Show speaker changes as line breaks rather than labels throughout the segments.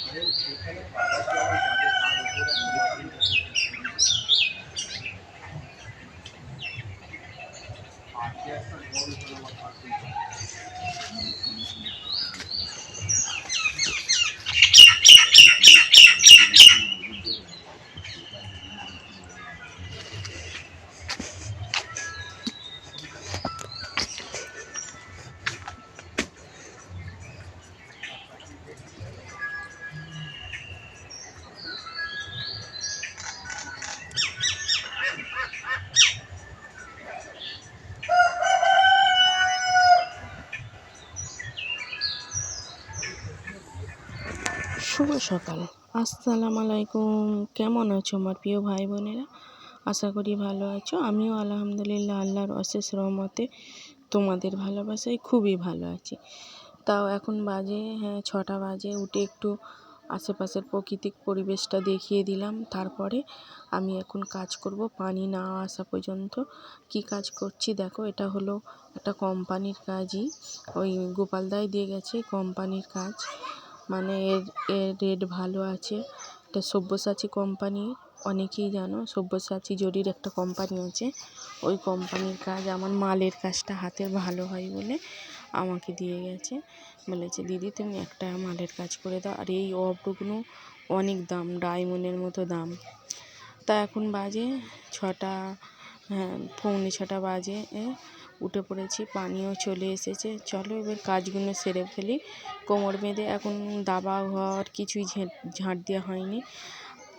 শুভ সকাল, আসসালামু আলাইকুম। কেমন আছো আমার প্রিয় ভাই বোনেরা? আশা করি ভালো আছো। আমিও আলহামদুলিল্লাহ আল্লাহর অশেষ রহমতে তোমাদের ভালোবাসায় খুবই ভালো আছি। তাও এখন বাজে 6টা বাজে। উঠে একটু আশেপাশের প্রাকৃতিক পরিবেশটা দেখিয়ে দিলাম। তারপরে আমি এখন কাজ করব পানি না আসা পর্যন্ত। কি কাজ করছি দেখো, এটা হলো একটা কোম্পানির কাজই। ওই গোপালদাই দিয়ে গেছে কোম্পানির কাজ, মানে এর রেট ভালো আছে। এটা সব্যসাচী কোম্পানি, অনেকেই জানো সব্যসাচী জরির একটা কোম্পানি আছে। ওই কোম্পানির কাজ, আমার মালের কাজটা হাতের ভালো হয় বলে আমাকে দিয়ে গেছে। বলেছে দিদি তুমি একটা মালের কাজ করে দাও। আর এই অফটুকুনো অনেক দাম, ডায়মন্ডের মতো দাম। তা এখন বাজে 6টা, পৌনে 6টা বাজে। উঠে পড়েছি, পানিও চলে এসেছে। চলো এবার কাজগুলো সেরে ফেলি। কোমর বেঁধে এখন দাবা ঘর কিছুই ঝাঁট দেওয়া হয়নি।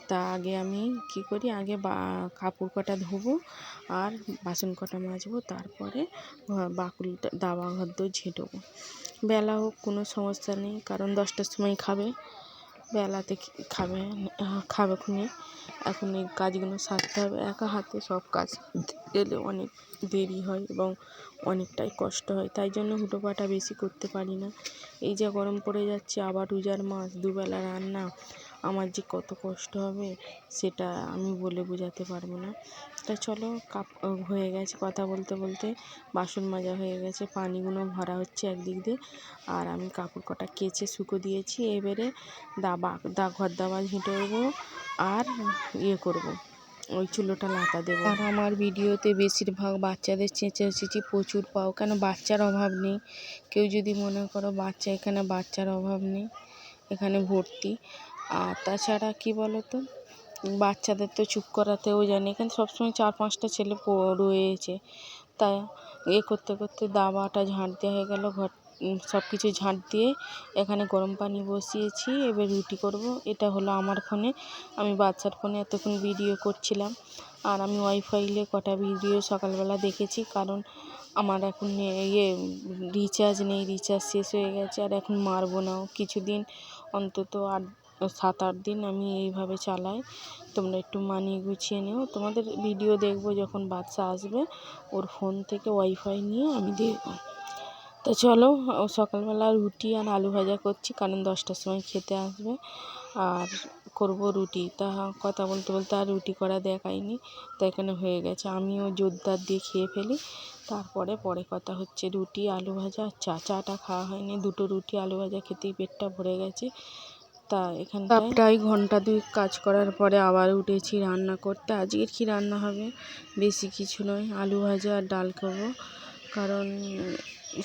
তা আগে আমি কি করি, আগে কাপড় কটা ধোবো আর বাসন কটা মাজবো, তারপরে বাকুলটা দাবা ঘর দিয়ে ঝেঁটবো। বেলা হোক কোনো সমস্যা নেই, কারণ 10টার সময় খাবে, বেলাতে খাবে খুনে। এখন এই কাজগুলো সারতে হবে। একা হাতে সব কাজ গেলে অনেক দেরি হয় এবং অনেকটাই কষ্ট হয়, তাই জন্য হুটোপাটা বেশি করতে পারি না। এই যে গরম পড়ে যাচ্ছে, আবার রোজার মাস, দুবেলা রান্না, আমার যে কত কষ্ট হবে সেটা আমি বলে বোঝাতে পারবো না। তা চলো, হয়ে গেছে কথা বলতে বলতে, বাসন মাজা হয়ে গেছে, পানিগুলো ভরা হচ্ছে একদিক দিয়ে, আর আমি কাপড় কটা কেচে শুকো দিয়েছি। এবারে ঘর দাবা ঝেঁটে আর করবো, ওই চুলোটা লাতা দেবো। আর আমার ভিডিওতে বেশিরভাগ বাচ্চাদের চেঁচাচেঁচি প্রচুর পাও, কেন বাচ্চার অভাব নেই। কেউ যদি মনে করো বাচ্চা, এখানে বাচ্চার অভাব নেই, এখানে ভর্তি। আর তাছাড়া কি বলো তো, বাচ্চাদের তো চুপ করাতেও জানি, এখানে সবসময় 4-5টা ছেলে রয়েছে। তাই করতে করতে দাবাটা ঝাঁট দেওয়া হয়ে গেল, ঘর সব কিছু ঝাঁট দিয়ে এখানে গরম পানি বসিয়েছি। এবার রুটি করব। এটা হলো আমার ফোনে, আমি বাচ্চার ফোনে এতক্ষণ ভিডিও করছিলাম। আর আমি ওয়াইফাইলে কটা ভিডিও সকালবেলা দেখেছি, কারণ আমার এখন রিচার্জ নেই, রিচার্জ শেষ হয়ে গেছে। আর এখন মারবো নাও, কিছুদিন অন্তত 7-8 দিন আমি এইভাবে চালাই। তোমরা একটু মানিয়ে গুছিয়ে নিও। তোমাদের ভিডিও দেখবো যখন বাচ্চা আসবে, ওর ফোন থেকে ওয়াইফাই নিয়ে আমি দেখবো। তো চলো, সকালবেলা রুটি আর আলু ভাজা করছি, কারণ 10টার সময় খেতে আসবে। আর করব রুটি। তা কথা বলতে বলতে আর রুটি করা দেখায়নি, তো এখানে হয়ে গেছে। আমিও জোরদার দিয়ে খেয়ে ফেলি, তারপরে পরে কথা হচ্ছে। রুটি আলু ভাজা, চাটা খাওয়া হয়নি, 2টো রুটি আলু ভাজা খেতেই পেটটা ভরে গেছে। তা এখানটায় প্রায় ঘন্টা 2 কাজ করার পরে আবার উঠেছি রান্না করতে। আজকের কি রান্না হবে, বেশি কিছু নয়, আলু ভাজা আর ডাল করবো, কারণ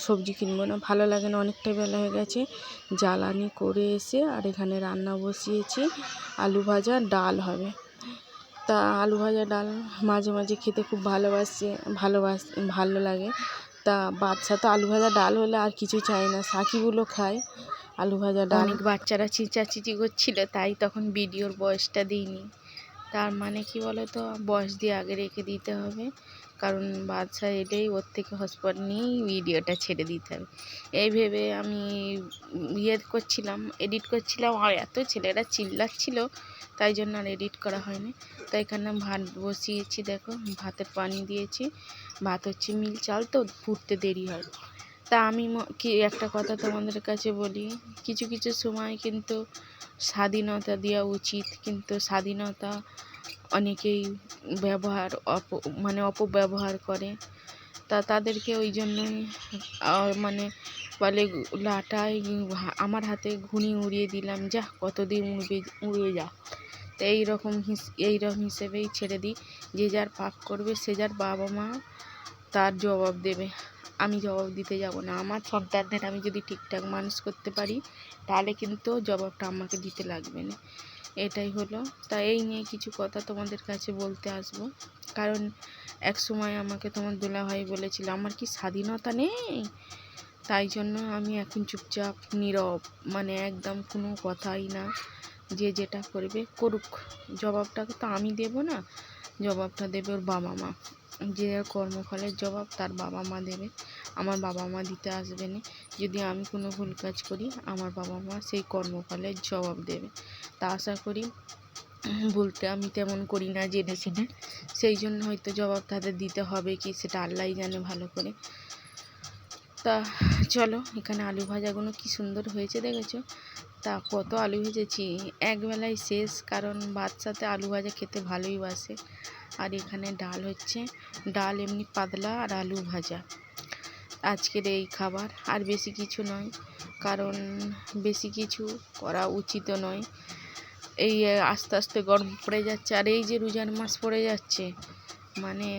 সবজি কিনবো না, ভালো লাগে না। অনেকটা বেলা হয়ে গেছে, জ্বালানি করে এসে আর এখানে রান্না বসিয়েছি। আলু ভাজা ডাল হবে। তা আলু ভাজা ডাল মাঝে মাঝে খেতে খুব ভালো লাগে। তা বাচ্চা তো আলু ভাজা ডাল হলে আর কিছু চায় না, সাকিবুলও খায় আলু ভাজা ডাল। অনেক বাচ্চারা চিঁচাচিঁচি করছিল, তাই তখন ভিডিওর বয়সটা দিইনি। তার মানে কি বলো তো, বয়স দিয়ে আগে রেখে দিতে হবে, কারণ বাচ্চা এলেই ওর থেকে হটস্পট নিয়েই ভিডিওটা ছেড়ে দিতে হবে। এই ভেবে আমি এডিট করছিলাম, আর এত ছেলেরা চিল্লাচ্ছিল, তাই জন্য আর এডিট করা হয়নি। তাই এখানে ভাত বসিয়েছি, দেখো ভাতের পানি দিয়েছি। ভাত হচ্ছে মিল চাল, তো ফুটতে দেরি হয়। তা আমি কি একটা কথা তোমাদের কাছে বলি, কিছু কিছু সময় কিন্তু স্বাধীনতা দেওয়া উচিত, কিন্তু স্বাধীনতা অনেকেই অপব্যবহার করে। তা তাদেরকে ওই জন্যই মানে কপালে লাটাই আমার হাতে ঘুনি উড়িয়ে দিলাম, যা কতদিন উড়ে যা। তো এইরকম হিসেবেই ছেড়ে দিই। যে যার পাপ করবে সে যার বাবা মা তার জবাব দেবে, আমি জবাব দিতে যাব না। আমার সন্তানদের আমি যদি ঠিকঠাক মানুষ করতে পারি তাহলে কিন্তু জবাবটা আমাকে দিতে লাগবে না। এটাই হলো। তা এই নিয়ে কিছু কথা তোমাদের কাছে বলতে আসবো। কারণ এক সময় আমাকে তোমার দুলাভাই বলেছিল আমার কি স্বাধীনতা নেই, তাই জন্য আমি এখন চুপচাপ নীরব, মানে একদম কোনো কথাই না। যে যেটা করবে করুক, জবাবটাকে তো আমি দেব না, জবাবটা দেবে ওর বাবা মা। যে কর্মফলের জবাব তার বাবা মা দেবে, আমার বাবা মা দিতে আসবে না। যদি আমি কোনো ভুল কাজ করি আমার বাবা মা সেই কর্মফলের জবাব দেবে। তা আশা করি বলতে আমি তেমন করি না জেনে শুনে, সেই জন্য হয়তো জবাব তাদের দিতে হবে কি সেটা আল্লাহই জানে ভালো করে। তা চলো, এখানে আলু ভাজাগুলো কি সুন্দর হয়েছে দেখেছো? তা কত আলু ভেজেছি, একবেলায় শেষ, কারণ বাচ্চাতে আলু ভাজা খেতে ভালোই বাসে। আর এখানে ডাল হচ্ছে, ডাল এমনি পাতলা আর আলু ভাজা, আজকের এই খাবার। আর বেশি কিছু নয়, কারণ বেশি কিছু করা উচিত নয়। এই আস্তে আস্তে গরম পড়ে যাচ্ছে, আর এই যে রোজার মাস পড়ে যাচ্ছে, মানে